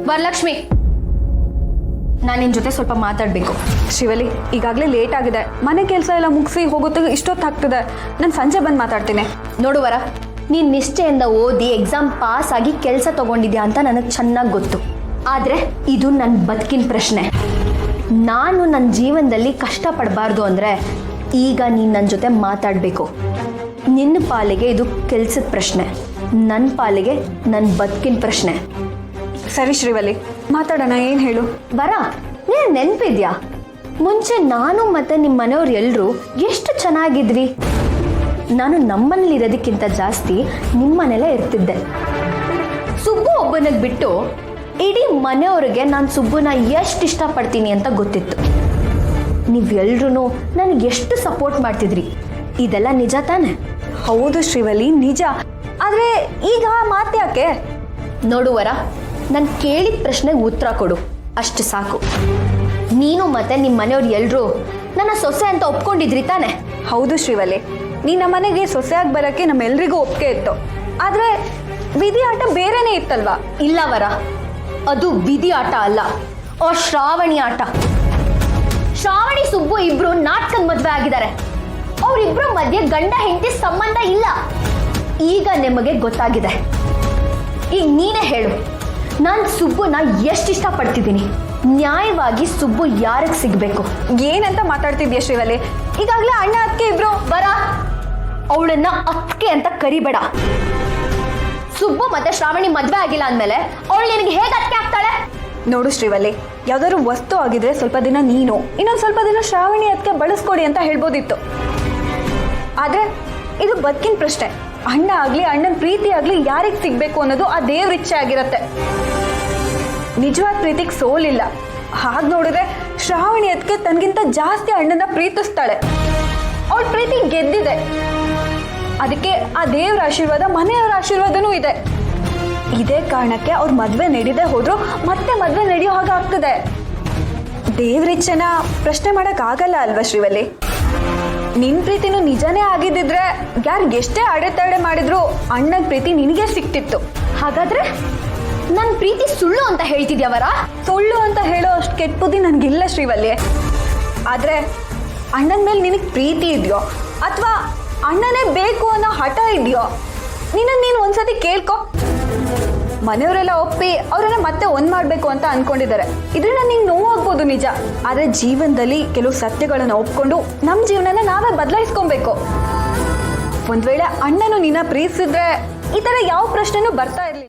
ವರಲಕ್ಷ್ಮಿ, ನಾನು ನಿನ್ನ ಜೊತೆ ಸ್ವಲ್ಪ ಮಾತಾಡಬೇಕು. ಶಿವಲಿ, ಈಗಾಗಲೇ ಲೇಟ್ ಆಗಿದೆ. ಮನೆ ಕೆಲಸ ಎಲ್ಲ ಮುಗಿಸಿ ಹೋಗೋತ್ತಿಗೆ ಇಷ್ಟೊತ್ತಾಗ್ತದೆ. ನಾನು ಸಂಜೆ ಬಂದು ಮಾತಾಡ್ತೀನಿ. ನೋಡುವರ, ನೀನು ನಿಷ್ಠೆಯಿಂದ ಓದಿ ಎಕ್ಸಾಮ್ ಪಾಸ್ ಆಗಿ ಕೆಲಸ ತಗೊಂಡಿದ್ಯಾ ಅಂತ ನನಗೆ ಚೆನ್ನಾಗಿ ಗೊತ್ತು. ಆದರೆ ಇದು ನನ್ನ ಬದುಕಿನ ಪ್ರಶ್ನೆ. ನಾನು ನನ್ನ ಜೀವನದಲ್ಲಿ ಕಷ್ಟಪಡಬಾರ್ದು ಅಂದರೆ ಈಗ ನೀನು ನನ್ನ ಜೊತೆ ಮಾತಾಡಬೇಕು. ನಿನ್ನ ಪಾಲಿಗೆ ಇದು ಕೆಲಸದ ಪ್ರಶ್ನೆ, ನನ್ನ ಪಾಲಿಗೆ ನನ್ನ ಬದುಕಿನ ಪ್ರಶ್ನೆ. ಸರಿ ಶ್ರೀವಲಿ, ಮಾತಾಡೋಣ. ಏನು ಹೇಳು. ಬರ, ನೀನು ನೆನಪಿದ್ಯಾ ಮುಂಚೆ ನಾನು ಮತ್ತು ನಿಮ್ಮ ಮನೆಯವ್ರು ಎಲ್ಲರೂ ಎಷ್ಟು ಚೆನ್ನಾಗಿದ್ವಿ? ನಾನು ನಮ್ಮನೇಲಿರೋದಕ್ಕಿಂತ ಜಾಸ್ತಿ ನಿಮ್ಮನೇಲೇ ಇರ್ತಿದ್ದೆ. ಸುಬ್ಬು ಒಬ್ಬನಿಗೆ ಬಿಟ್ಟು ಇಡೀ ಮನೆಯವ್ರಿಗೆ ನಾನು ಸುಬ್ಬುನ ಎಷ್ಟು ಇಷ್ಟಪಡ್ತೀನಿ ಅಂತ ಗೊತ್ತಿತ್ತು. ನೀವೆಲ್ಲರೂ ನನಗೆ ಎಷ್ಟು ಸಪೋರ್ಟ್ ಮಾಡ್ತಿದ್ರಿ. ಇದೆಲ್ಲ ನಿಜ ತಾನೆ? ಹೌದು ಶ್ರೀವಲಿ, ನಿಜ. ಆದರೆ ಈಗ ಮಾತು ಯಾಕೆ? ನೋಡುವರ, ನಾನು ಕೇಳಿದ ಪ್ರಶ್ನೆಗೆ ಉತ್ತರ ಕೊಡು, ಅಷ್ಟು ಸಾಕು. ನೀನು ಮತ್ತೆ ನಿಮ್ಮ ಮನೆಯವ್ರು ಎಲ್ಲರೂ ನನ್ನ ಸೊಸೆ ಅಂತ ಒಪ್ಕೊಂಡಿದ್ರಿ ತಾನೆ? ಹೌದು ಶ್ರೀವಲಿ, ನೀ ನಮ್ಮ ಮನೆಗೆ ಸೊಸೆಯಾಗಿ ಬರೋಕ್ಕೆ ನಮ್ಮೆಲ್ರಿಗೂ ಒಪ್ಪಿಗೆ ಇತ್ತು. ಆದರೆ ವಿಧಿ ಆಟ ಬೇರೆನೇ ಇತ್ತಲ್ವಾ? ಇಲ್ಲ ವರ, ಅದು ವಿಧಿ ಆಟ ಅಲ್ಲ, ಶ್ರಾವಣಿ ಆಟ. ಶ್ರಾವಣಿ ಸುಬ್ಬು ಇಬ್ರು ನಾಟಕದ ಮದುವೆ ಆಗಿದ್ದಾರೆ. ಅವರಿಬ್ರು ಮಧ್ಯೆ ಗಂಡ ಹೆಂಡತಿ ಸಂಬಂಧ ಇಲ್ಲ. ಈಗ ನಿಮಗೆ ಗೊತ್ತಾಗಿದೆ. ಈಗ ನೀನೇ ಹೇಳು, ನಾನು ಸುಬ್ಬುನ ಎಷ್ಟು ಇಷ್ಟಪಡ್ತಿದ್ದೀನಿ. ನ್ಯಾಯವಾಗಿ ಸುಬ್ಬು ಯಾರಿಗೆ ಸಿಗಬೇಕು? ಏನಂತ ಮಾತಾಡ್ತಿದ್ಯಾ ಶ್ರೀವಲಿ? ಈಗಾಗಲೇ ಅಣ್ಣ ಅತ್ತಿಗೆ ಇಬ್ರು. ಬರ, ಅವಳನ್ನ ಅತ್ತಿಗೆ ಅಂತ ಕರಿಬೇಡ. ಸುಬ್ಬು ಮತ್ತೆ ಶ್ರಾವಣಿ ಮದ್ವೆ ಆಗಿಲ್ಲ ಅಂದಮೇಲೆ ಅವಳು ನಿನಗೆ ಹೇಗೆ ಅತ್ತಿಗೆ ಆಗ್ತಾಳೆ? ನೋಡು ಶ್ರೀವಲಿ, ಯಾವ್ದಾದ್ರು ವಸ್ತು ಆಗಿದ್ರೆ ಸ್ವಲ್ಪ ದಿನ ನೀನು, ಇನ್ನೊಂದು ಸ್ವಲ್ಪ ದಿನ ಶ್ರಾವಣಿ ಅದಕ್ಕೆ ಬಳಸ್ಕೊಡಿ ಅಂತ ಹೇಳ್ಬೋದಿತ್ತು. ಆದ್ರೆ ಇದು ಬದುಕಿನ ಪ್ರಶ್ನೆ. ಅಣ್ಣ ಆಗ್ಲಿ, ಅಣ್ಣನ ಪ್ರೀತಿ ಆಗ್ಲಿ ಯಾರಿಗೆ ಸಿಗ್ಬೇಕು ಅನ್ನೋದು ಆ ದೇವ್ರ ಇಚ್ಛೆ ಆಗಿರತ್ತೆ. ನಿಜವಾದ ಪ್ರೀತಿಗೆ ಸೋಲಿಲ್ಲ. ಹಾಗೆ ನೋಡಿದ್ರೆ ಶ್ರಾವಣಿ ಅದಕ್ಕೆ ತನಗಿಂತ ಜಾಸ್ತಿ ಅಣ್ಣನ ಪ್ರೀತಿಸ್ತಾಳೆ. ಅವಳ ಪ್ರೀತಿ ಗೆದ್ದಿದೆ. ಅದಕ್ಕೆ ಆ ದೇವ್ರ ಆಶೀರ್ವಾದ, ಮನೆಯವರ ಆಶೀರ್ವಾದನೂ ಇದೆ. ಇದೇ ಕಾರಣಕ್ಕೆ ಅವ್ರ ಮದ್ವೆ ನಡೀದೇ ಹೋದ್ರು ಮತ್ತೆ ಮದ್ವೆ ನಡೆಯೋ ಹಾಗೆ ಆಗ್ತದೆ. ದೇವ್ರಿಚ್ಛೆನ ಪ್ರಶ್ನೆ ಮಾಡಕ್ ಆಗಲ್ಲ ಅಲ್ವಾ ಶ್ರೀವಲ್ಲಿ? ನಿನ್ ಪ್ರೀತಿನೂ ನಿಜನೇ ಆಗಿದ್ದಿದ್ರೆ ಯಾರಿಗೆಷ್ಟೇ ಅಡೆತಡೆ ಮಾಡಿದ್ರು ಅಣ್ಣನ ಪ್ರೀತಿ ನಿನಗೆ ಸಿಕ್ತಿತ್ತು. ಹಾಗಾದ್ರೆ ನನ್ನ ಪ್ರೀತಿ ಸುಳ್ಳು ಅಂತ ಹೇಳ್ತಿದ್ಯಾವರ? ಸುಳ್ಳು ಅಂತ ಹೇಳೋ ಅಷ್ಟು ಕೆಟ್ಟ ಬುದ್ಧಿ ನನಗಿಲ್ಲ ಶ್ರೀವಲ್ಲಿ. ಆದ್ರೆ ಅಣ್ಣನ ಮೇಲೆ ನಿನಗೆ ಪ್ರೀತಿ ಇದೆಯೋ ಅಥವಾ ಅಣ್ಣನೇ ಬೇಕು ಅನ್ನೋ ಹಠ ಇದೆಯೋ, ನೀನು ಒಂದ್ಸತಿ ಕೇಳ್ಕೊ. ಮನೆಯವರೆಲ್ಲ ಒಪ್ಪಿ ಅವರೆಲ್ಲ ಮತ್ತೆ ಒಂದ್ ಮಾಡ್ಬೇಕು ಅಂತ ಅನ್ಕೊಂಡಿದ್ದಾರೆ. ಇದರಿಂದ ನಿಂಗೆ ನೋವಾಗ್ಬೋದು ನಿಜ. ಆದ್ರೆ ಜೀವನದಲ್ಲಿ ಕೆಲವು ಸತ್ಯಗಳನ್ನ ಒಪ್ಕೊಂಡು ನಮ್ಮ ಜೀವನನ ನಾವೇ ಬದಲಾಯಿಸ್ಕೊಬೇಕು. ಒಂದ್ ವೇಳೆ ಅಣ್ಣನು ನಿನ್ನ ಪ್ರೀತಿಸಿದ್ರೆ ಈ ತರ ಯಾವ ಪ್ರಶ್ನೆನೂ ಬರ್ತಾ ಇರ್ಲಿಲ್ಲ.